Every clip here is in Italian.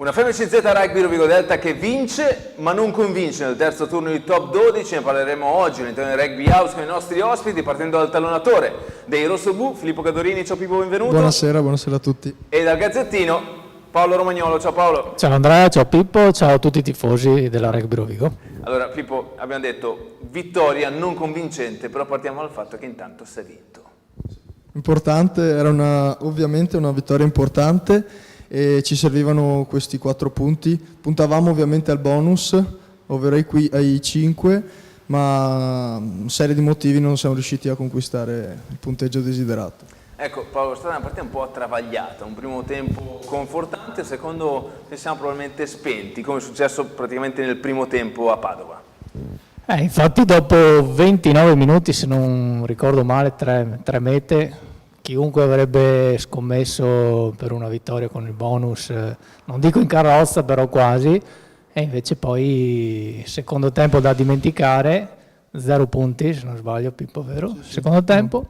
Una FMCZ Rugby Rovigo Delta che vince ma non convince nel terzo turno di top 12, ne parleremo oggi all'interno del Rugby House con i nostri ospiti, partendo dal tallonatore dei Rossoblu, Filippo Cadorini. Ciao Pippo, benvenuto. Buonasera a tutti. E dal Gazzettino, Paolo Romagnolo. Ciao Paolo. Ciao Andrea, ciao Pippo, ciao a tutti i tifosi della Rugby Rovigo. Allora Pippo, abbiamo detto vittoria non convincente, però partiamo dal fatto che intanto si è vinto. Importante, era ovviamente una vittoria importante e ci servivano questi 4 punti. Puntavamo ovviamente al bonus, ovvero ai 5, ma una serie di motivi non siamo riusciti a conquistare il punteggio desiderato. Ecco Paolo, è stata una partita un po' travagliata, un primo tempo confortante, secondo ci siamo probabilmente spenti, come è successo praticamente nel primo tempo a Padova. Infatti dopo 29 minuti, se non ricordo male, 3 mete, chiunque avrebbe scommesso per una vittoria con il bonus, non dico in carrozza, però quasi, e invece poi secondo tempo da dimenticare, 0 punti se non sbaglio Pippo, vero? Sì. Secondo tempo,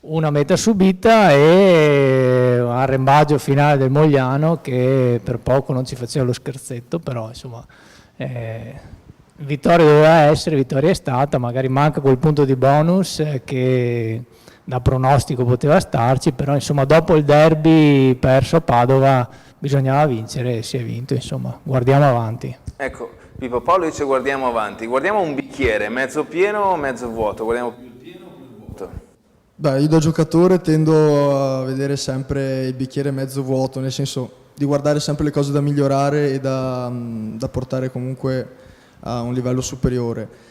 una meta subita e un arrembaggio finale del Mogliano che per poco non ci faceva lo scherzetto, però insomma vittoria doveva essere, vittoria è stata, magari manca quel punto di bonus che da pronostico poteva starci, però insomma dopo il derby perso a Padova bisognava vincere e si è vinto, insomma guardiamo avanti. Ecco Pippo, Paolo dice guardiamo avanti, guardiamo un bicchiere mezzo pieno o mezzo vuoto, guardiamo più il pieno o più il vuoto? Beh, io da giocatore tendo a vedere sempre il bicchiere mezzo vuoto, nel senso di guardare sempre le cose da migliorare e da portare comunque a un livello superiore.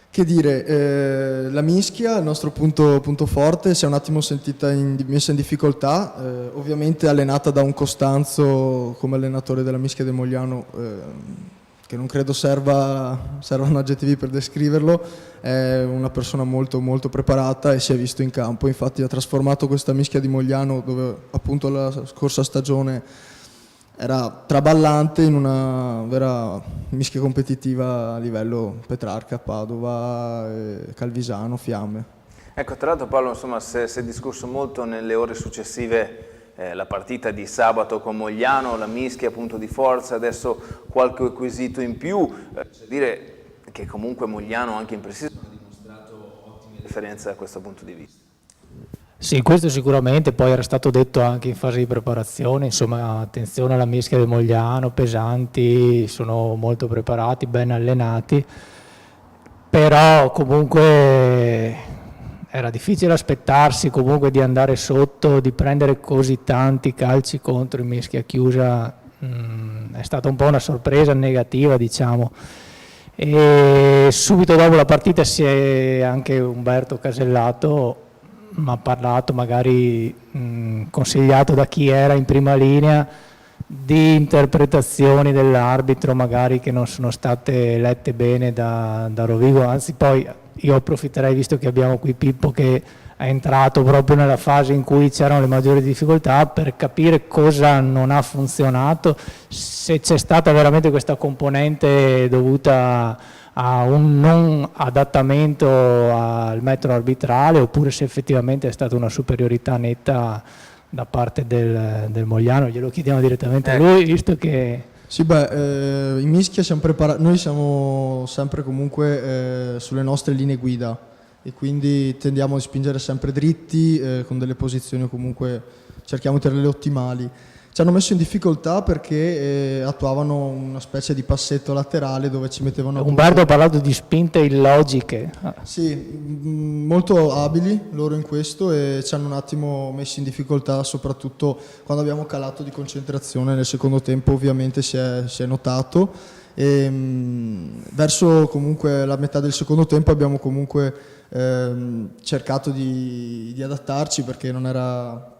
Che dire, la Mischia, il nostro punto forte, si è un attimo messa in difficoltà, ovviamente allenata da un Costanzo come allenatore della Mischia del Mogliano, che non credo servano aggettivi per descriverlo, è una persona molto molto preparata e si è visto in campo, infatti ha trasformato questa Mischia di Mogliano, dove appunto la scorsa stagione era traballante, in una vera mischia competitiva a livello Petrarca, Padova, Calvisano, Fiamme. Ecco, tra l'altro Paolo, insomma, si è discusso molto nelle ore successive la partita di sabato con Mogliano, la mischia punto di forza, adesso qualche quesito in più, dire che comunque Mogliano anche in pre-season ha dimostrato ottime differenze da questo punto di vista. Sì, questo sicuramente, poi era stato detto anche in fase di preparazione, insomma attenzione alla mischia del Mogliano, pesanti, sono molto preparati, ben allenati, però comunque era difficile aspettarsi comunque di andare sotto, di prendere così tanti calci contro in mischia chiusa, è stata un po' una sorpresa negativa, diciamo. E subito dopo la partita si è anche Umberto Casellato mi ha parlato, magari consigliato da chi era in prima linea, di interpretazioni dell'arbitro magari che non sono state lette bene da Rovigo, anzi poi io approfitterei, visto che abbiamo qui Pippo che è entrato proprio nella fase in cui c'erano le maggiori difficoltà, per capire cosa non ha funzionato, se c'è stata veramente questa componente dovuta a un non adattamento al metodo arbitrale oppure se effettivamente è stata una superiorità netta da parte del Mogliano. Glielo chiediamo direttamente a lui, visto che... Sì, in mischia noi siamo sempre comunque sulle nostre linee guida e quindi tendiamo a spingere sempre dritti, con delle posizioni comunque cerchiamo di tenerle ottimali. Ci hanno messo in difficoltà perché attuavano una specie di passetto laterale dove ci mettevano... Umberto ha parlato di spinte illogiche. Sì, molto abili loro in questo e ci hanno un attimo messi in difficoltà, soprattutto quando abbiamo calato di concentrazione nel secondo tempo, ovviamente si è notato. E, verso comunque la metà del secondo tempo abbiamo comunque cercato di adattarci perché non era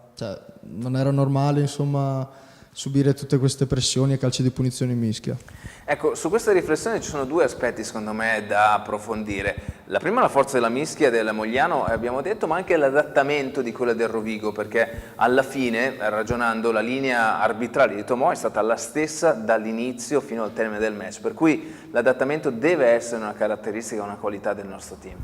normale, insomma, subire tutte queste pressioni e calci di punizione in mischia. Ecco, su questa riflessione ci sono 2 aspetti secondo me da approfondire. La prima è la forza della mischia del Mogliano, abbiamo detto, ma anche l'adattamento di quella del Rovigo, perché alla fine, ragionando, la linea arbitrale di Tomò è stata la stessa dall'inizio fino al termine del match, per cui l'adattamento deve essere una caratteristica, una qualità del nostro team.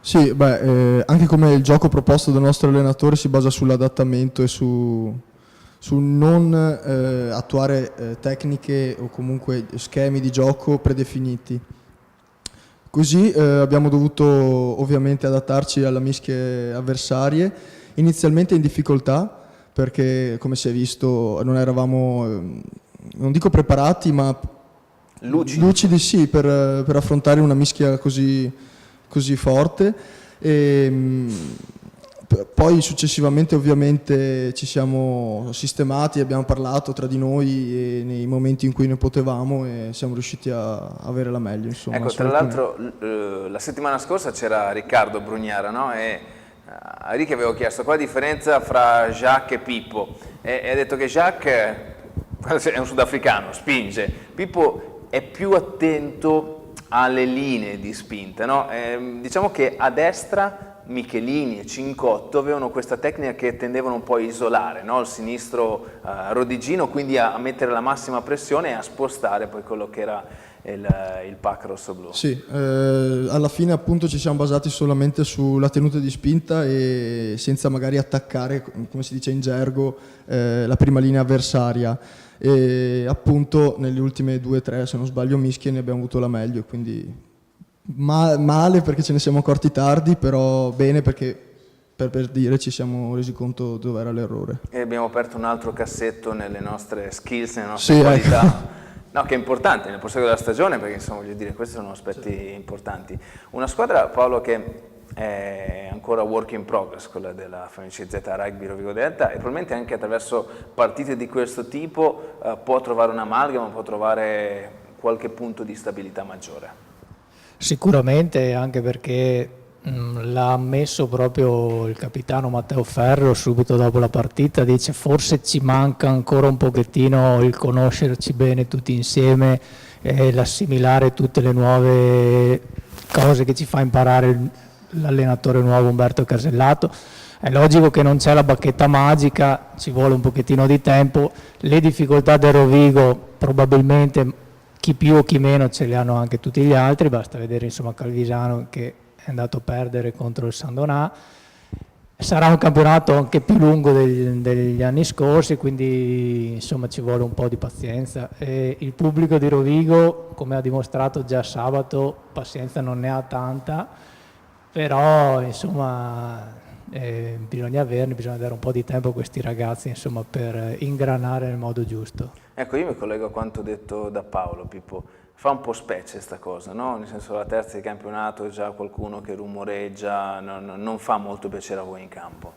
Sì, anche come il gioco proposto dal nostro allenatore si basa sull'adattamento e sul non attuare tecniche o comunque schemi di gioco predefiniti. Così abbiamo dovuto ovviamente adattarci alle mischie avversarie, inizialmente in difficoltà, perché come si è visto non eravamo, non dico preparati, ma lucidi sì, per affrontare una mischia così forte. Poi successivamente ovviamente ci siamo sistemati, abbiamo parlato tra di noi nei momenti in cui ne potevamo e siamo riusciti a avere la meglio. Insomma, ecco, tra l'altro la settimana scorsa c'era Riccardo Brugnara, no? E a Ricky avevo chiesto qual è la differenza fra Jacques e Pippo e ha detto che Jacques è un sudafricano, spinge, Pippo è più attento alle linee di spinta, no? Diciamo che a destra Michelini e Cincotto avevano questa tecnica che tendevano un po' a isolare, no? Il sinistro Rodigino, quindi a mettere la massima pressione e a spostare poi quello che era il pack rosso-blu. Sì, alla fine appunto ci siamo basati solamente sulla tenuta di spinta e senza magari attaccare, come si dice in gergo, la prima linea avversaria. E appunto nelle ultime 2-3, se non sbaglio, mischie ne abbiamo avuto la meglio, quindi male perché ce ne siamo accorti tardi, però bene perché per dire ci siamo resi conto dove era l'errore. E abbiamo aperto un altro cassetto nelle nostre skills, nelle nostre qualità. Ecco. No, che è importante nel proseguo della stagione, perché insomma voglio dire, questi sono aspetti importanti. Una squadra, Paolo, che è ancora work in progress, quella della FMCZ Rugby Rovigo Delta, e probabilmente anche attraverso partite di questo tipo può trovare un'amalgama, può trovare qualche punto di stabilità maggiore. Sicuramente, anche perché l'ha ammesso proprio il capitano Matteo Ferro subito dopo la partita, dice forse ci manca ancora un pochettino il conoscerci bene tutti insieme e l'assimilare tutte le nuove cose che ci fa imparare l'allenatore nuovo Umberto Casellato. È logico che non c'è la bacchetta magica, ci vuole un pochettino di tempo, le difficoltà del Rovigo probabilmente chi più o chi meno ce le hanno anche tutti gli altri, basta vedere insomma Calvisano che è andato a perdere contro il San Donà. Sarà un campionato anche più lungo degli anni scorsi, quindi insomma ci vuole un po' di pazienza. E il pubblico di Rovigo, come ha dimostrato già sabato, pazienza non ne ha tanta, però insomma bisogna dare un po' di tempo a questi ragazzi insomma, per ingranare nel modo giusto. Ecco, io mi collego a quanto detto da Paolo, Pippo. Fa un po' specie sta cosa, no? Nel senso, la terza di campionato, già qualcuno che rumoreggia, non fa molto piacere a voi in campo.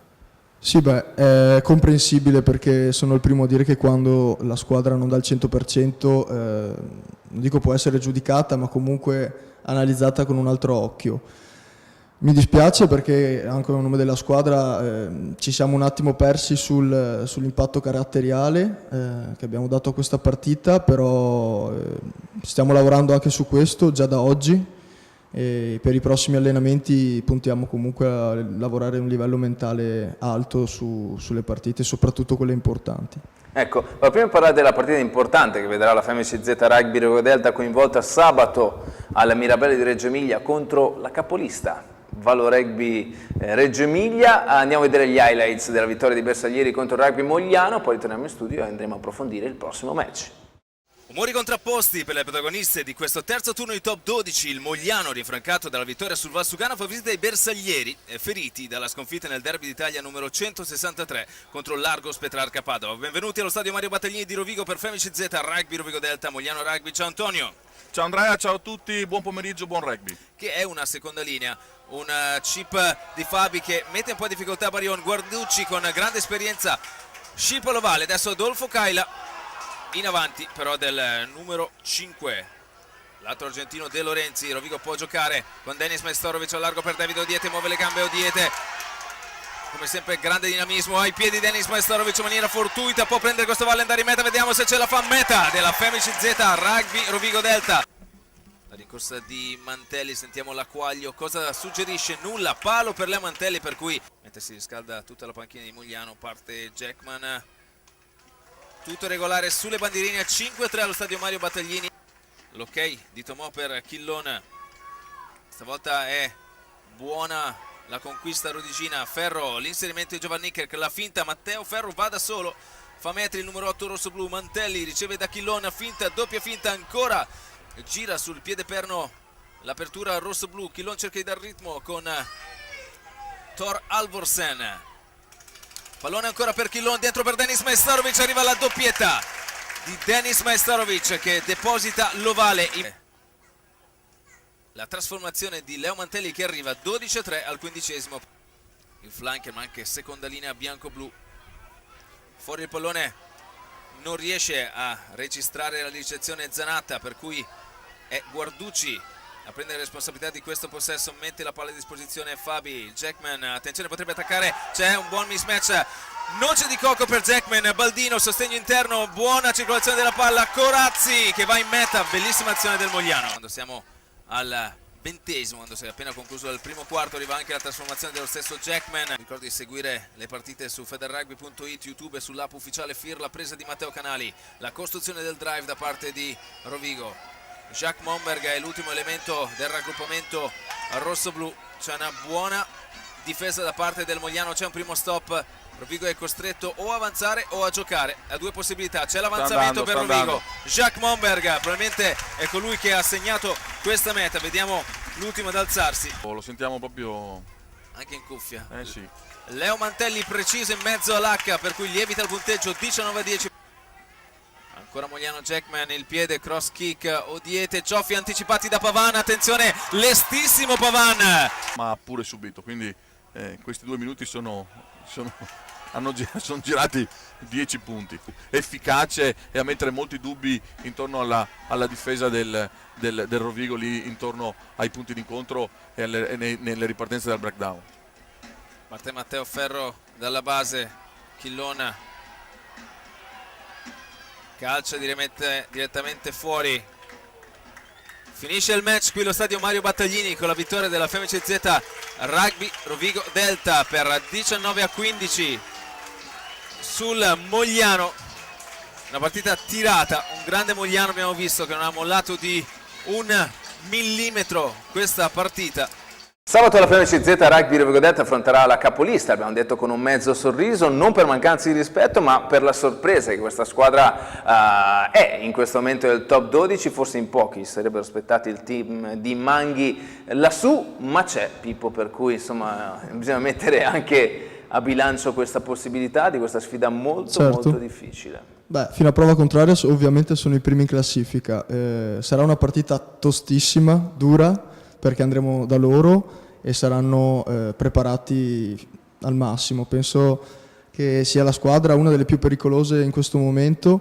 Sì, beh, è comprensibile perché sono il primo a dire che quando la squadra non dà il 100%, non dico può essere giudicata, ma comunque analizzata con un altro occhio. Mi dispiace perché anche a nome della squadra ci siamo un attimo persi sull'impatto caratteriale che abbiamo dato a questa partita, però stiamo lavorando anche su questo già da oggi e per i prossimi allenamenti puntiamo comunque a lavorare a un livello mentale alto sulle partite, soprattutto quelle importanti. Ecco, ma prima di parlare della partita importante che vedrà la FMCZ Rugby Rovigo Delta coinvolta sabato alla Mirabella di Reggio Emilia contro la capolista Valo Rugby Reggio Emilia, andiamo a vedere gli highlights della vittoria di Bersaglieri contro il Rugby Mogliano, poi ritorniamo in studio e andremo a approfondire il prossimo match. Umori contrapposti per le protagoniste di questo terzo turno di top 12. Il Mogliano, rinfrancato dalla vittoria sul Valsugana, fa visita ai bersaglieri, feriti dalla sconfitta nel derby d'Italia numero 163 contro l'Argos Petrarca Padova. Benvenuti allo stadio Mario Battaglini di Rovigo per FMCZ Rugby Rovigo Delta Mogliano Rugby. Ciao Antonio. Ciao Andrea, ciao a tutti, buon pomeriggio, buon rugby. Che è una seconda linea, un chip di Fabi che mette un po' in difficoltà Barion, Guarducci con grande esperienza, Scipolo Vale, adesso Adolfo Caila. In avanti però del numero 5, l'altro argentino De Lorenzi. Rovigo può giocare con Denis Majstorovic al largo per Davide Odiete, muove le gambe Odiete, come sempre grande dinamismo ai piedi Denis Majstorovic in maniera fortuita, può prendere questo Valle e andare in meta, vediamo se ce la fa. Meta della FMCZ Rugby Rovigo Delta. La rincorsa di Mantelli, sentiamo l'Acquaglio, cosa suggerisce? Nulla, palo per le Mantelli, per cui mentre si riscalda tutta la panchina di Mogliano parte Jackman. Tutto regolare sulle bandierine a 5-3 allo stadio Mario Battaglini. L'ok di Tomò per Chillon. Stavolta è buona la conquista rodigina. Ferro, l'inserimento di Giovanni Nicker, la finta, Matteo Ferro va da solo. fa metri il numero 8 rossoblu. Mantelli riceve da Chillon, finta, doppia finta ancora, gira sul piede perno l'apertura rossoblu. Chillon cerca di dar ritmo con Thor Alvorsen, pallone ancora per Chillon, dentro per Denis Majstorovic, arriva la doppietta di Denis Majstorovic che deposita l'ovale. La trasformazione di Leo Mantelli che arriva 12-3 al 15esimo. Il flanker, ma anche seconda linea bianco-blu. Fuori il pallone, non riesce a registrare la ricezione Zanatta, per cui è Guarducci a prendere responsabilità di questo possesso. Mette la palla a disposizione Fabi. Jackman, attenzione, potrebbe attaccare, c'è un buon mismatch, noce di cocco per Jackman. Baldino, sostegno interno, buona circolazione della palla, Corazzi che va in meta, bellissima azione del Mogliano. Quando siamo al 20esimo, quando si è appena concluso il primo quarto, arriva anche la trasformazione dello stesso Jackman. Ricordo di seguire le partite su federrugby.it, YouTube e sull'app ufficiale FIR. La presa di Matteo Canali, la costruzione del drive da parte di Rovigo. Jacques Momberg è l'ultimo elemento del raggruppamento rosso-blu. C'è una buona difesa da parte del Mogliano, c'è un primo stop. Rovigo è costretto o a avanzare o a giocare, ha due possibilità, c'è l'avanzamento per Rovigo. Jacques Momberg probabilmente è colui che ha segnato questa meta. Vediamo l'ultimo ad alzarsi, Lo sentiamo proprio... anche in cuffia. Sì. Leo Mantelli preciso in mezzo all'H, per cui lievita il punteggio 19-10. Ancora Mogliano, Jackman, il piede, cross kick, Odiete, cioffi anticipati da Pavan, attenzione, lestissimo Pavan. Ma pure subito, quindi questi 2 minuti sono girati 10 punti. Efficace e a mettere molti dubbi intorno alla difesa del Rovigo, lì intorno ai punti d'incontro e nelle ripartenze dal breakdown. Parte Matteo Ferro dalla base, Chillon calcia direttamente fuori. Finisce il match qui allo stadio Mario Battaglini con la vittoria della FMCZ Rugby Rovigo Delta per 19-15 sul Mogliano. Una partita tirata, un grande Mogliano abbiamo visto che non ha mollato di un millimetro questa partita. Sabato la FMCZ Rugby Rovigo Delta affronterà la capolista, abbiamo detto con un mezzo sorriso, non per mancanza di rispetto ma per la sorpresa che questa squadra è in questo momento del top 12, forse in pochi sarebbero aspettati il team di Manghi lassù, ma c'è Pippo, per cui insomma bisogna mettere anche a bilancio questa possibilità di questa sfida molto difficile. Beh, fino a prova contraria ovviamente sono i primi in classifica, sarà una partita tostissima, dura, perché andremo da loro e saranno preparati al massimo. Penso che sia la squadra una delle più pericolose in questo momento,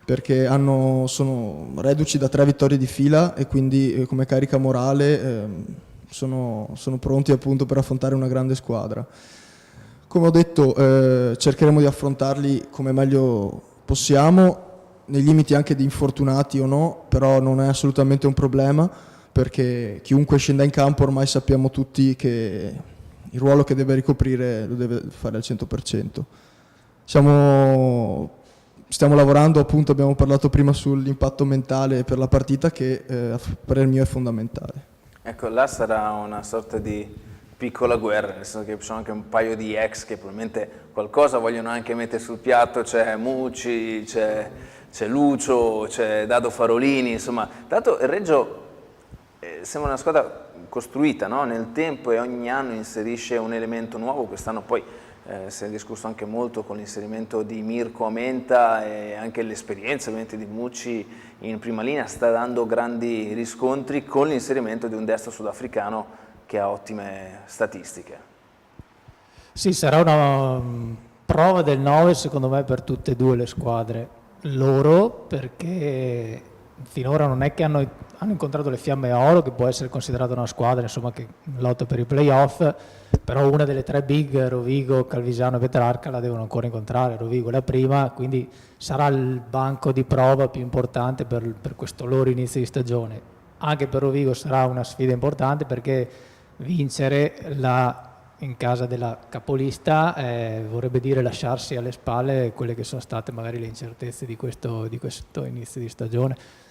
perché sono reduci da 3 vittorie di fila e quindi come carica morale sono pronti appunto per affrontare una grande squadra. Come ho detto, cercheremo di affrontarli come meglio possiamo, nei limiti anche di infortunati o no, però non è assolutamente un problema, perché chiunque scenda in campo ormai sappiamo tutti che il ruolo che deve ricoprire lo deve fare al 100%. Stiamo lavorando, appunto abbiamo parlato prima sull'impatto mentale per la partita che per il mio è fondamentale. Ecco, là sarà una sorta di piccola guerra, nel senso che ci sono anche un paio di ex che probabilmente qualcosa vogliono anche mettere sul piatto, c'è Mucci, c'è Lucio, c'è Dado Farolini, insomma, tanto il Reggio sembra una squadra costruita, no? Nel tempo e ogni anno inserisce un elemento nuovo. Quest'anno poi si è discusso anche molto con l'inserimento di Mirko Amenta e anche l'esperienza ovviamente di Mucci in prima linea sta dando grandi riscontri con l'inserimento di un destro sudafricano che ha ottime statistiche. Sì, sarà una prova del 9 secondo me per tutte e due le squadre. Loro perché finora non è che hanno incontrato le Fiamme Oro, che può essere considerata una squadra insomma, che lotta per i playoff, però una delle 3 big, Rovigo, Calvisano e Petrarca, la devono ancora incontrare. Rovigo è la prima, quindi sarà il banco di prova più importante per questo loro inizio di stagione. Anche per Rovigo sarà una sfida importante, perché vincere in casa della capolista vorrebbe dire lasciarsi alle spalle quelle che sono state magari le incertezze di questo inizio di stagione.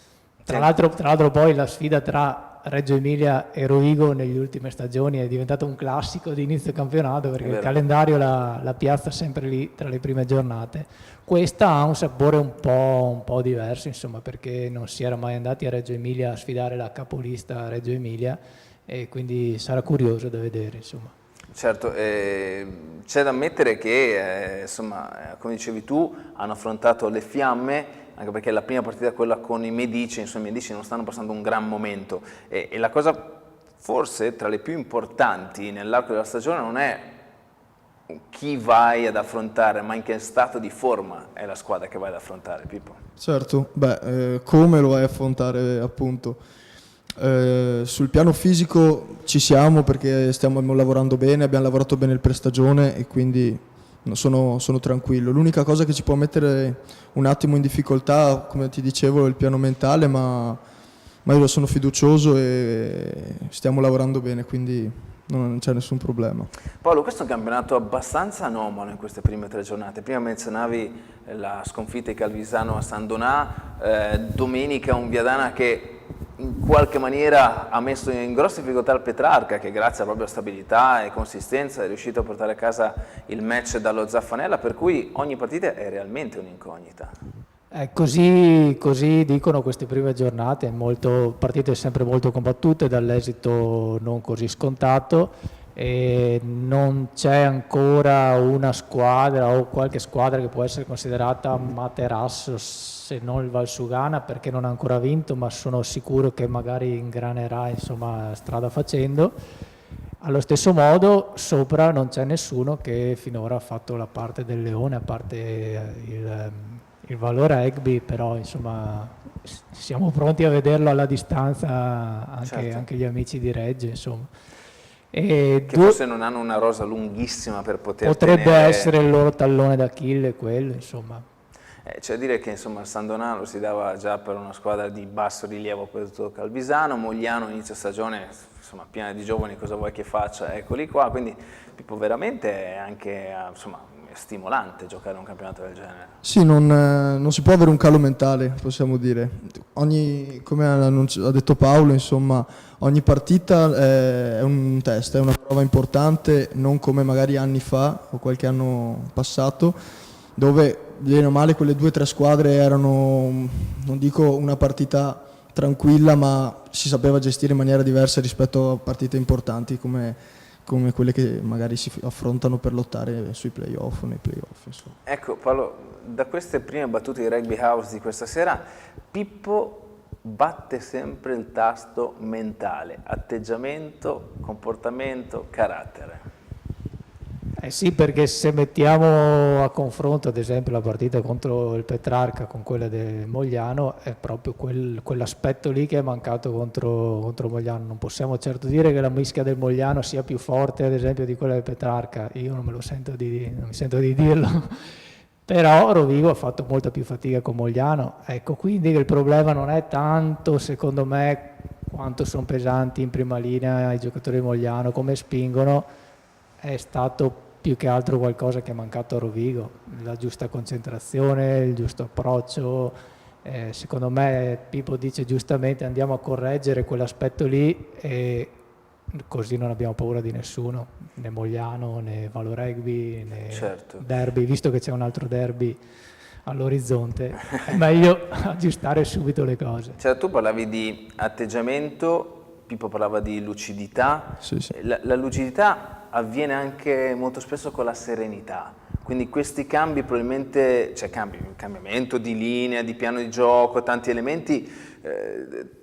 Tra l'altro poi la sfida tra Reggio Emilia e Rovigo negli ultime stagioni è diventato un classico di inizio campionato, perché il calendario la piazza sempre lì tra le prime giornate. Questa ha un sapore un po' diverso, insomma, perché non si era mai andati a Reggio Emilia a sfidare la capolista Reggio Emilia, e quindi sarà curioso da vedere, insomma. Certo, c'è da ammettere che, insomma, come dicevi tu, hanno affrontato le fiamme, anche perché la prima partita è quella con i Medici, insomma i Medici non stanno passando un gran momento, e la cosa forse tra le più importanti nell'arco della stagione non è chi vai ad affrontare, ma in che stato di forma è la squadra che vai ad affrontare, Pippo. Certo, come lo vai a affrontare, appunto. Sul piano fisico ci siamo, perché stiamo lavorando bene, abbiamo lavorato bene il pre-stagione e quindi sono tranquillo. L'unica cosa che ci può mettere un attimo in difficoltà, come ti dicevo, è il piano mentale, ma io sono fiducioso e stiamo lavorando bene, quindi non c'è nessun problema. Paolo, questo è un campionato abbastanza anomalo in queste prime 3 giornate. Prima menzionavi la sconfitta di Calvisano a San Donà, domenica un Viadana che in qualche maniera ha messo in grosse difficoltà il Petrarca, che grazie alla propria stabilità e consistenza è riuscito a portare a casa il match dallo Zaffanella, per cui ogni partita è realmente un'incognita. Così dicono queste prime giornate, partite sempre molto combattute, dall'esito non così scontato, e non c'è ancora una squadra o qualche squadra che può essere considerata materasso, se non il Valsugana, perché non ha ancora vinto, ma sono sicuro che magari ingranerà, insomma, strada facendo. Allo stesso modo sopra non c'è nessuno che finora ha fatto la parte del Leone, a parte il Valore Rugby, però insomma siamo pronti a vederlo alla distanza anche gli amici di Reggio, insomma. Che forse non hanno una rosa lunghissima per poter potrebbe tenere... essere il loro tallone d'Achille quello, insomma. C'è da dire che insomma il San Donà lo si dava già per una squadra di basso rilievo per tutto Calvisano, Mogliano inizio stagione insomma piena di giovani, cosa vuoi che faccia, eccoli qua, quindi Pippo veramente è anche insomma stimolante giocare un campionato del genere. Sì, non si può avere un calo mentale, possiamo dire. Come ha detto Paolo, insomma, ogni partita è un test, è una prova importante, non come magari anni fa o qualche anno passato, dove bene o male quelle 2 o 3 squadre erano, non dico una partita tranquilla, ma si sapeva gestire in maniera diversa rispetto a partite importanti come quelle che magari si affrontano per lottare sui playoff o nei playoff, insomma. Ecco Paolo, da queste prime battute di Rugby House di questa sera, Pippo batte sempre il tasto mentale, atteggiamento, comportamento, carattere. Sì, perché se mettiamo a confronto ad esempio la partita contro il Petrarca con quella del Mogliano, è proprio quell'aspetto lì che è mancato contro Mogliano. Non possiamo certo dire che la mischia del Mogliano sia più forte ad esempio di quella del Petrarca, io non mi sento di dirlo, però Rovigo ha fatto molta più fatica con Mogliano, ecco, quindi il problema non è tanto secondo me quanto sono pesanti in prima linea i giocatori di Mogliano, come spingono, è stato più che altro qualcosa che è mancato a Rovigo, la giusta concentrazione, il giusto approccio. Secondo me Pippo dice giustamente andiamo a correggere quell'aspetto lì e così non abbiamo paura di nessuno, né Mogliano né Valo Rugby né derby, visto che c'è un altro derby all'orizzonte è meglio aggiustare subito le cose. Cioè, tu parlavi di atteggiamento, Pippo parlava di lucidità. Sì. La lucidità avviene anche molto spesso con la serenità, quindi questi cambi probabilmente, cioè cambiamento di linea, di piano di gioco, tanti elementi,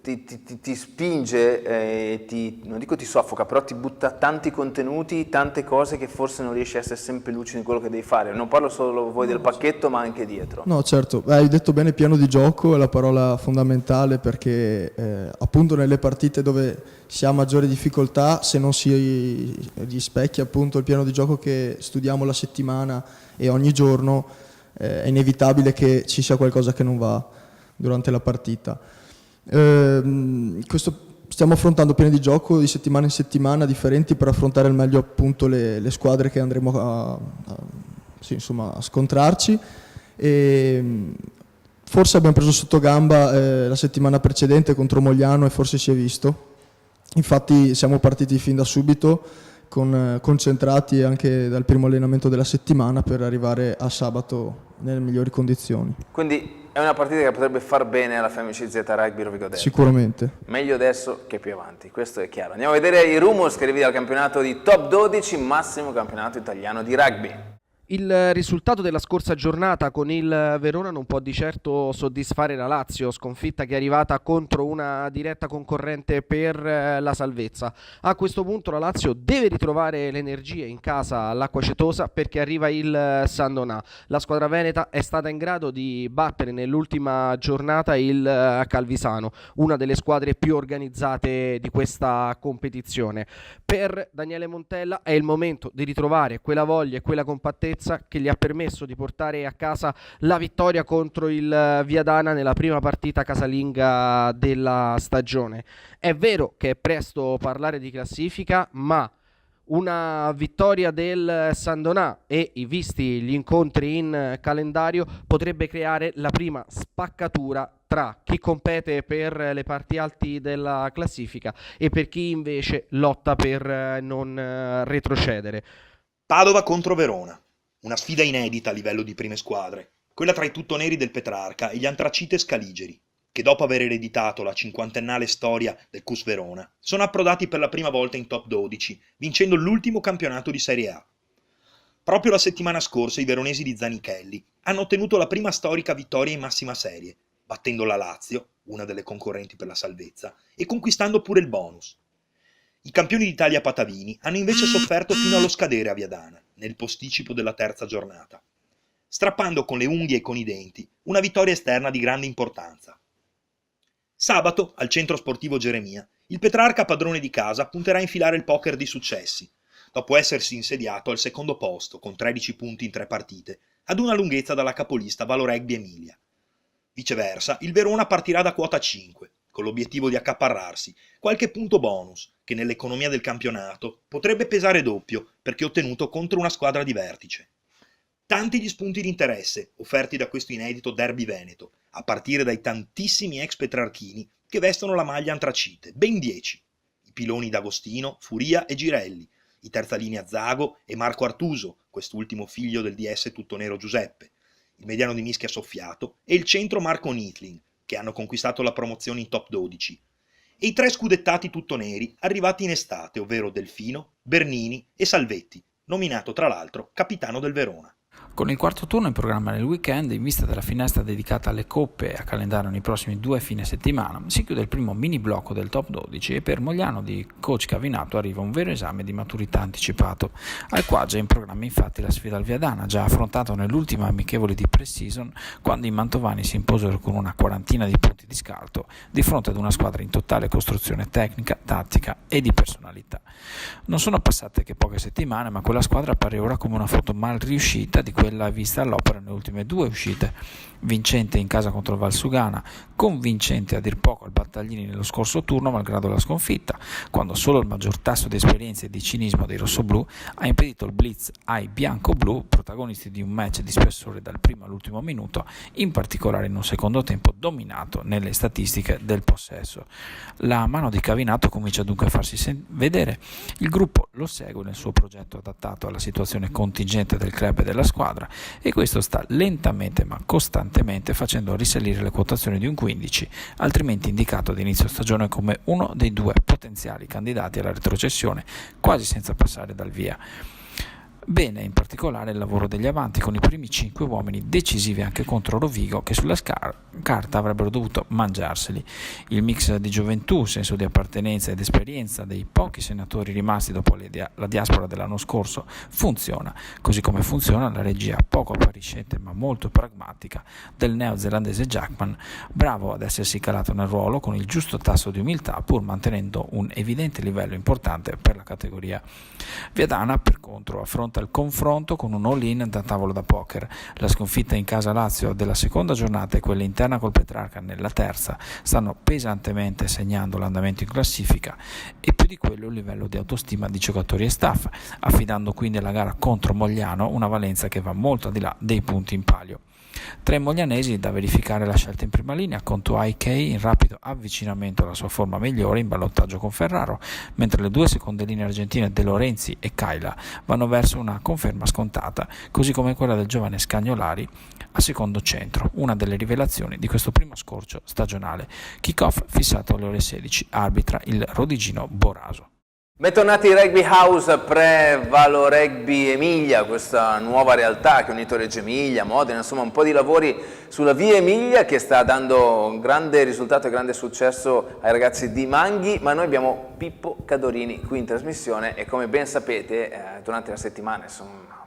ti spinge, non dico ti soffoca, però ti butta tanti contenuti, tante cose che forse non riesci a essere sempre lucido in quello che devi fare. Non parlo solo voi del pacchetto, ma anche dietro. No, certo, hai detto bene, piano di gioco è la parola fondamentale, perché appunto nelle partite dove si ha maggiore difficoltà, se non si rispecchia appunto il piano di gioco che studiamo la settimana e ogni giorno, è inevitabile che ci sia qualcosa che non va durante la partita. Stiamo affrontando piani di gioco di settimana in settimana differenti per affrontare al meglio appunto le squadre che andremo a scontrarci, e Forse abbiamo preso sotto gamba la settimana precedente contro Mogliano e forse si è visto. Infatti siamo partiti fin da subito, concentrati anche dal primo allenamento della settimana per arrivare a sabato nelle migliori condizioni. Quindi è una partita che potrebbe far bene alla FMC Z Rugby Rovigo Delta. Sicuramente. Meglio adesso che più avanti, questo è chiaro. Andiamo a vedere i rumors che arrivano dal campionato di Top 12, massimo campionato italiano di rugby. Il risultato della scorsa giornata con il Verona non può di certo soddisfare la Lazio, sconfitta che è arrivata contro una diretta concorrente per la salvezza. A questo punto la Lazio deve ritrovare le energie in casa all'Acquacetosa perché arriva il San Donà. La squadra veneta è stata in grado di battere nell'ultima giornata il Calvisano, una delle squadre più organizzate di questa competizione. Per Daniele Montella è il momento di ritrovare quella voglia e quella compattezza che gli ha permesso di portare a casa la vittoria contro il Viadana nella prima partita casalinga della stagione. È vero che è presto parlare di classifica, ma una vittoria del San Donà e visti gli incontri in calendario potrebbe creare la prima spaccatura tra chi compete per le parti alti della classifica e per chi invece lotta per non retrocedere. Padova contro Verona. Una sfida inedita a livello di prime squadre, quella tra i tuttoneri del Petrarca e gli Antracite Scaligeri, che dopo aver ereditato la cinquantennale storia del CUS Verona, sono approdati per la prima volta in Top 12, vincendo l'ultimo campionato di Serie A. Proprio la settimana scorsa i veronesi di Zanichelli hanno ottenuto la prima storica vittoria in massima serie, battendo la Lazio, una delle concorrenti per la salvezza, e conquistando pure il bonus. I campioni d'Italia Patavini hanno invece sofferto fino allo scadere a Viadana, nel posticipo della terza giornata, strappando con le unghie e con i denti una vittoria esterna di grande importanza. Sabato, al centro sportivo Geremia, il Petrarca padrone di casa punterà a infilare il poker di successi, dopo essersi insediato al secondo posto con 13 punti in 3 partite, ad una lunghezza dalla capolista Valoregbi Emilia. Viceversa, il Verona partirà da quota 5, con l'obiettivo di accaparrarsi qualche punto bonus che nell'economia del campionato potrebbe pesare doppio perché ottenuto contro una squadra di vertice. Tanti gli spunti di interesse offerti da questo inedito derby veneto, a partire dai tantissimi ex petrarchini che vestono la maglia antracite, ben 10. I piloni D'Agostino, Furia e Girelli, i terzalini Zago e Marco Artuso, quest'ultimo figlio del DS tuttonero Giuseppe, il mediano di Mischia Soffiato e il centro Marco Nitling, che hanno conquistato la promozione in Top 12, e i 3 scudettati tuttoneri arrivati in estate, ovvero Delfino, Bernini e Salvetti, nominato tra l'altro capitano del Verona. Con il quarto turno in programma nel weekend, in vista della finestra dedicata alle coppe a calendario nei prossimi 2 fine settimana, si chiude il primo mini blocco del top 12 e per Mogliano di coach Cavinato arriva un vero esame di maturità anticipato. Al Quaggia è in programma infatti la sfida al Viadana, già affrontato nell'ultima amichevole di pre-season, quando i mantovani si imposero con una quarantina di punti di scarto di fronte ad una squadra in totale costruzione tecnica, tattica e di personalità. Non sono passate che poche settimane, ma quella squadra appare ora come una foto mal riuscita di quella vista all'opera nelle ultime 2 uscite, vincente in casa contro il Valsugana, convincente a dir poco al Battaglini nello scorso turno malgrado la sconfitta, quando solo il maggior tasso di esperienza e di cinismo dei rossoblù ha impedito il blitz ai bianco-blu, protagonisti di un match di spessore dal primo all'ultimo minuto, in particolare in un secondo tempo dominato nelle statistiche del possesso. La mano di Cavinato comincia dunque a farsi vedere, il gruppo lo segue nel suo progetto adattato alla situazione contingente del club e della squadra, e questo sta lentamente ma costantemente facendo risalire le quotazioni di un 15, altrimenti indicato ad inizio stagione come uno dei 2 potenziali candidati alla retrocessione, quasi senza passare dal via. Bene in particolare il lavoro degli avanti, con i primi 5 uomini decisivi anche contro Rovigo, che sulla carta avrebbero dovuto mangiarseli. Il mix di gioventù, senso di appartenenza ed esperienza dei pochi senatori rimasti dopo la diaspora dell'anno scorso funziona, così come funziona la regia poco appariscente ma molto pragmatica del neozelandese Jackman, bravo ad essersi calato nel ruolo con il giusto tasso di umiltà pur mantenendo un evidente livello importante per la categoria. Viadana per contro affronta il confronto con un all-in da tavolo da poker. La sconfitta in casa Lazio della seconda giornata e quella interna col Petrarca nella terza stanno pesantemente segnando l'andamento in classifica e più di quello il livello di autostima di giocatori e staff, affidando quindi alla gara contro Mogliano una valenza che va molto al di là dei punti in palio. Tra i moglianesi da verificare la scelta in prima linea, con Tuai Kei in rapido avvicinamento alla sua forma migliore in ballottaggio con Ferraro, mentre le due seconde linee argentine De Lorenzi e Kaila vanno verso una conferma scontata, così come quella del giovane Scagnolari a secondo centro, una delle rivelazioni di questo primo scorcio stagionale. Kick-off fissato alle ore 16, arbitra il rodigino Boraso. Bentornati in Rugby House pre-Valo Rugby Emilia, questa nuova realtà che ha unito Reggio Emilia, Modena, insomma un po' di lavori sulla via Emilia che sta dando un grande risultato e grande successo ai ragazzi di Manghi, ma noi abbiamo Pippo Cadorini qui in trasmissione e come ben sapete durante la settimana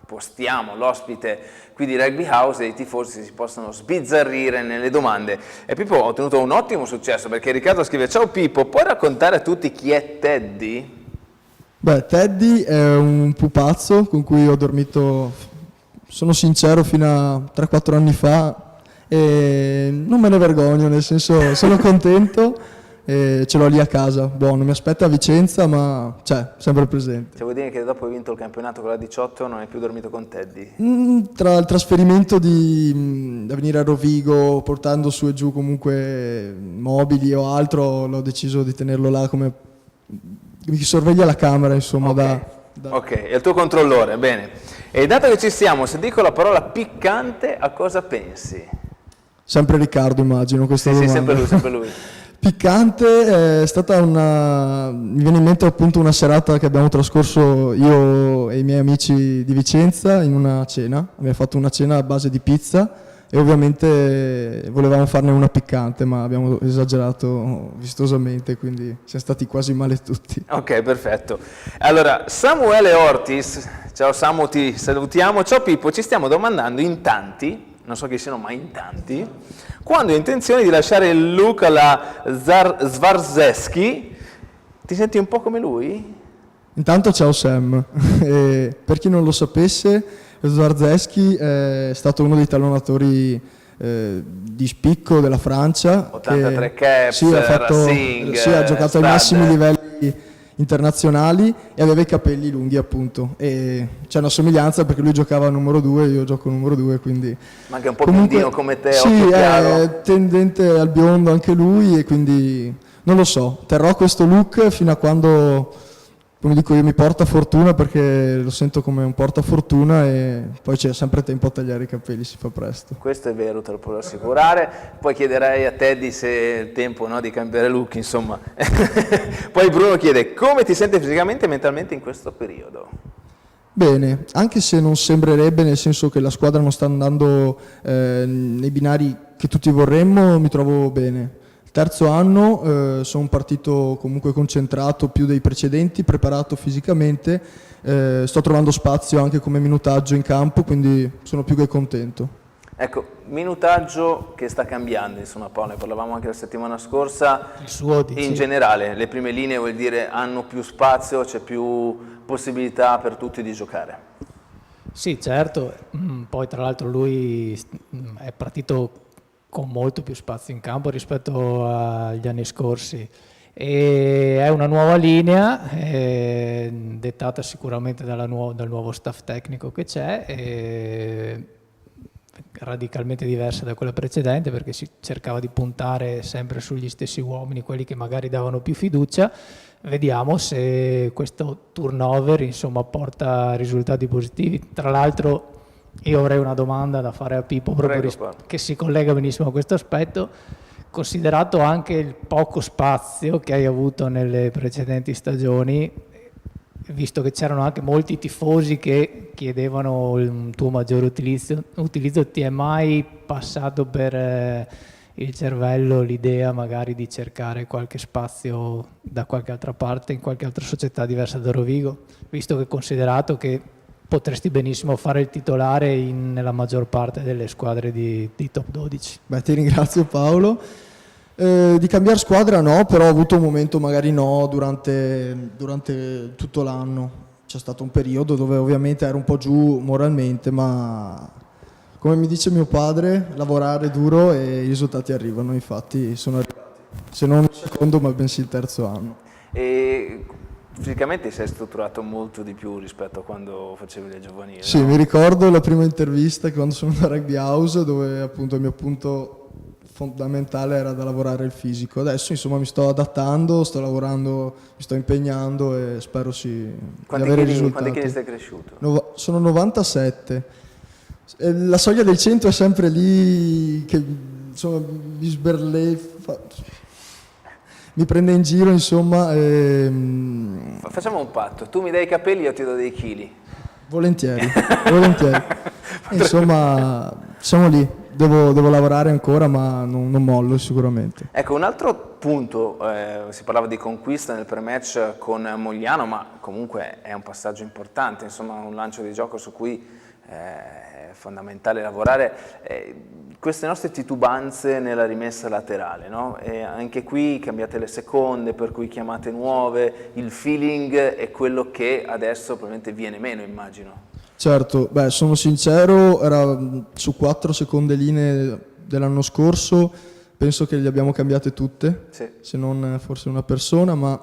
postiamo l'ospite qui di Rugby House e i tifosi si possono sbizzarrire nelle domande. E Pippo ha ottenuto un ottimo successo perché Riccardo scrive: ciao Pippo, puoi raccontare a tutti chi è Teddy? Beh, Teddy è un pupazzo con cui ho dormito, sono sincero, fino a 3-4 anni fa e non me ne vergogno, nel senso sono contento e ce l'ho lì a casa, buono, mi aspetta a Vicenza ma c'è, sempre presente. Cioè vuol dire che dopo hai vinto il campionato con la 18 non hai più dormito con Teddy? Tra il trasferimento da venire a Rovigo portando su e giù comunque mobili o altro, l'ho deciso di tenerlo là come mi sorveglia la camera, insomma. Ok, ok, è il tuo controllore, bene. E dato che ci siamo, se dico la parola piccante, a cosa pensi? Sempre Riccardo, immagino, questa Sì, domanda. sempre lui. Piccante è stata mi viene in mente appunto una serata che abbiamo trascorso io e i miei amici di Vicenza in una cena. Abbiamo fatto una cena a base di pizza e ovviamente volevamo farne una piccante, ma abbiamo esagerato vistosamente, quindi siamo stati quasi male tutti. Ok, perfetto. Allora, Samuele Ortis, ciao Samu, ti salutiamo. Ciao Pippo, ci stiamo domandando in tanti, non so chi siano, ma in tanti, quando hai intenzione di lasciare il look alla Swarzewski, ti senti un po' come lui? Intanto ciao Sam, per chi non lo sapesse, Swarzewski è stato uno dei tallonatori di spicco della Francia. 83 caps, sì, Racing, ha giocato Stade. ai massimi livelli internazionali e aveva i capelli lunghi appunto. E c'è una somiglianza perché lui giocava numero 2 e io gioco numero 2, quindi... Ma anche un po' biondino come te, sì, occhio chiaro. è tendente al biondo anche lui e quindi non lo so, terrò questo look fino a quando... Come dico io, mi porta fortuna perché lo sento come un portafortuna e poi c'è sempre tempo a tagliare i capelli, si fa presto. Questo è vero, te lo posso assicurare. Poi chiederei a Teddy se è il tempo, no, di cambiare look, insomma. Poi Bruno chiede: come ti senti fisicamente e mentalmente in questo periodo? Bene, anche se non sembrerebbe, nel senso che la squadra non sta andando nei binari che tutti vorremmo, mi trovo bene. Terzo anno, sono partito comunque concentrato più dei precedenti, preparato fisicamente, sto trovando spazio anche come minutaggio in campo, quindi sono più che contento. Ecco, minutaggio che sta cambiando, insomma Paolo, ne parlavamo anche la settimana scorsa, Il suo, dici? in generale le prime linee vuol dire hanno più spazio, c'è più possibilità per tutti di giocare. Sì, certo, poi tra l'altro lui è partito con molto più spazio in campo rispetto agli anni scorsi e è una nuova linea dettata sicuramente dal nuovo staff tecnico che c'è, radicalmente diversa da quella precedente perché si cercava di puntare sempre sugli stessi uomini, quelli che magari davano più fiducia. Vediamo se questo turnover insomma porta risultati positivi. Tra l'altro io avrei una domanda da fare a Pippo proprio che si collega benissimo a questo aspetto, considerato anche il poco spazio che hai avuto nelle precedenti stagioni, visto che c'erano anche molti tifosi che chiedevano un tuo maggiore utilizzo, ti è mai passato per il cervello l'idea magari di cercare qualche spazio da qualche altra parte, in qualche altra società diversa da Rovigo, visto che considerato che potresti benissimo fare il titolare nella maggior parte delle squadre di top 12. Beh, ti ringrazio Paolo. Di cambiare squadra no, però ho avuto un momento magari no durante tutto l'anno. C'è stato un periodo dove ovviamente ero un po' giù moralmente, ma come mi dice mio padre, lavorare duro e i risultati arrivano, infatti sono arrivati. Se non il secondo, ma bensì il terzo anno. E fisicamente sei strutturato molto di più rispetto a quando facevi le giovanili. Sì, no? mi ricordo la prima intervista quando sono da Rugby House, dove appunto il mio punto fondamentale era da lavorare il fisico. Adesso insomma mi sto adattando, sto lavorando, mi sto impegnando e spero di avere risultati. Quanti chili sei cresciuto? Sono 97. La soglia del 100 è sempre lì che insomma mi sberleffa, mi prende in giro insomma. Facciamo un patto, tu mi dai i capelli, io ti do dei chili. Volentieri, volentieri. Insomma, siamo lì, devo lavorare ancora ma non mollo sicuramente. Ecco, un altro punto, si parlava di conquista nel pre-match con Mogliano, ma comunque è un passaggio importante, insomma un lancio di gioco su cui è fondamentale lavorare. Queste nostre titubanze nella rimessa laterale, no? E anche qui cambiate le seconde, per cui chiamate nuove, il feeling è quello che adesso probabilmente viene meno, immagino. Certo, beh, sono sincero, era su 4 seconde linee dell'anno scorso, penso che le abbiamo cambiate tutte, Sì. se non forse una persona, ma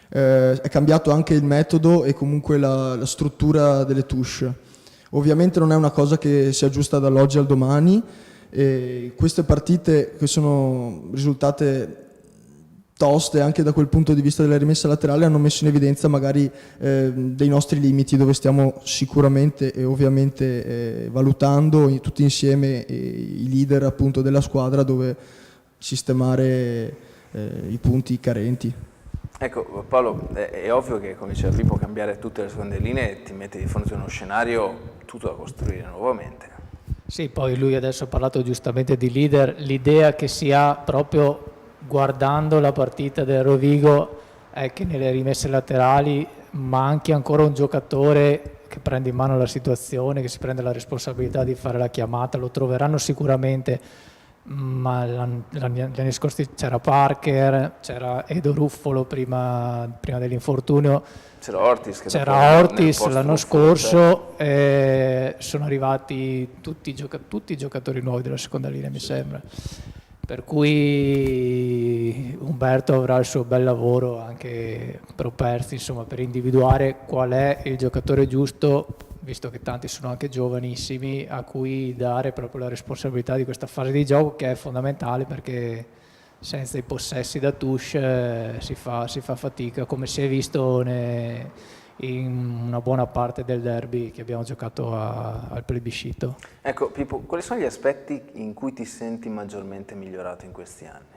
è cambiato anche il metodo e comunque la struttura delle touche. Ovviamente non è una cosa che si aggiusta dall'oggi al domani, e queste partite che sono risultate toste anche da quel punto di vista della rimessa laterale hanno messo in evidenza magari dei nostri limiti, dove stiamo sicuramente e ovviamente valutando tutti insieme i leader appunto della squadra dove sistemare i punti carenti. Ecco Paolo, è ovvio che come diceva Pippo cambiare tutte le seconde linee ti mette di fronte a uno scenario tutto da costruire nuovamente. Sì, poi lui adesso ha parlato giustamente di leader, l'idea che si ha proprio guardando la partita del Rovigo è che nelle rimesse laterali manchi ancora un giocatore che prende in mano la situazione, che si prende la responsabilità di fare la chiamata, lo troveranno sicuramente, ma gli anni scorsi c'era Parker, c'era Edo Ruffolo prima dell'infortunio, C'era Ortiz, che c'era Ortiz l'anno Ruffolo, scorso, sono arrivati tutti i giocatori nuovi della seconda linea mi sembra. Per cui Umberto avrà il suo bel lavoro anche pro Persi, insomma, per individuare qual è il giocatore giusto, visto che tanti sono anche giovanissimi, a cui dare proprio la responsabilità di questa fase di gioco che è fondamentale, perché senza i possessi da touche si fa fatica, come si è visto in una buona parte del derby che abbiamo giocato al plebiscito. Ecco Pippo, quali sono gli aspetti in cui ti senti maggiormente migliorato in questi anni?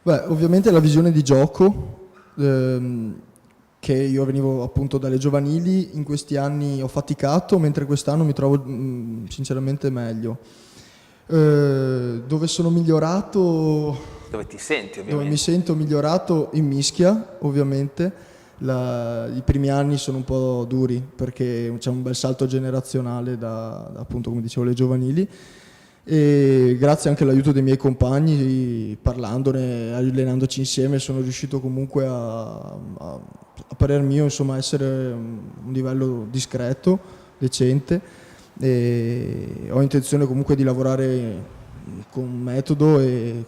Beh, ovviamente la visione di gioco, che io venivo appunto dalle giovanili, in questi anni ho faticato, mentre quest'anno mi trovo sinceramente meglio. Dove sono migliorato? Dove ti senti ovviamente? Dove mi sento migliorato in mischia, ovviamente. I primi anni sono un po' duri perché c'è un bel salto generazionale da appunto, come dicevo, le giovanili, e grazie anche all'aiuto dei miei compagni, parlandone, allenandoci insieme, sono riuscito comunque a parer mio, insomma, essere un livello discreto, decente, e ho intenzione comunque di lavorare con metodo e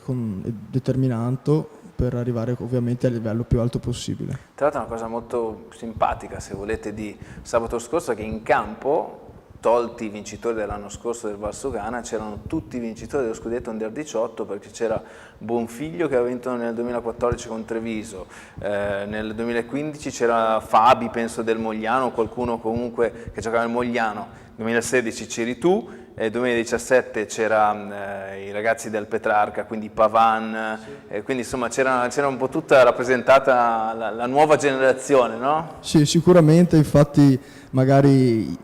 determinato per arrivare ovviamente al livello più alto possibile. Tra l'altro è una cosa molto simpatica, se volete, di sabato scorso, che in campo, tolti i vincitori dell'anno scorso del Valsugana, c'erano tutti i vincitori dello scudetto Under 18, perché c'era Bonfiglio che aveva vinto nel 2014 con Treviso, nel 2015 c'era Fabi, penso del Mogliano, qualcuno comunque che giocava nel Mogliano, nel 2016 c'eri tu, nel 2017 c'era i ragazzi del Petrarca, quindi Pavan, quindi insomma c'era un po' tutta rappresentata la nuova generazione, no? Sì, sicuramente, infatti magari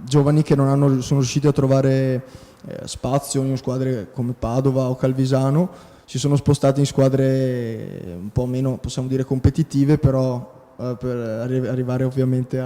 giovani che sono riusciti a trovare spazio in squadre come Padova o Calvisano si sono spostati in squadre un po' meno, possiamo dire, competitive, però per arrivare ovviamente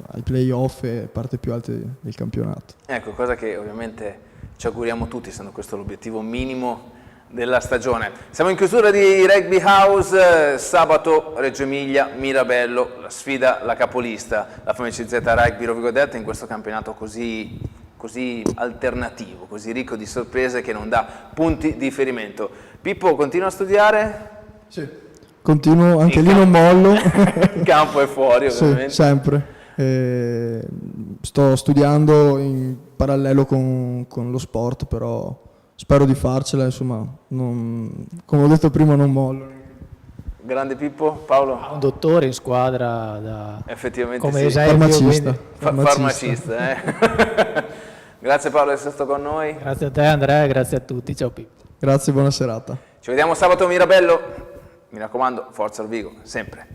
ai play-off e parte più alte del campionato. Ecco, cosa che ovviamente ci auguriamo tutti, essendo questo l'obiettivo minimo della stagione. Siamo in chiusura di Rugby House, sabato Reggio Emilia, Mirabello, la sfida, la capolista, la FMCZ Rugby Rovigo Delta in questo campionato così alternativo, così ricco di sorprese che non dà punti di riferimento. Pippo, continua a studiare? Sì, continuo, anche In lì non mollo. In campo e fuori, Sì, ovviamente. sempre. Sto studiando in parallelo con lo sport, però spero di farcela, insomma, come ho detto prima non mollo. Grande Pippo, Paolo? Un dottore in squadra Effettivamente come sì. esempio. Farmacista. quindi- Farmacista, Grazie Paolo di essere stato con noi. Grazie a te Andrea, grazie a tutti, ciao Pippo. Grazie, buona serata. Ci vediamo sabato a Mirabello. Mi raccomando, forza al Vigo, sempre.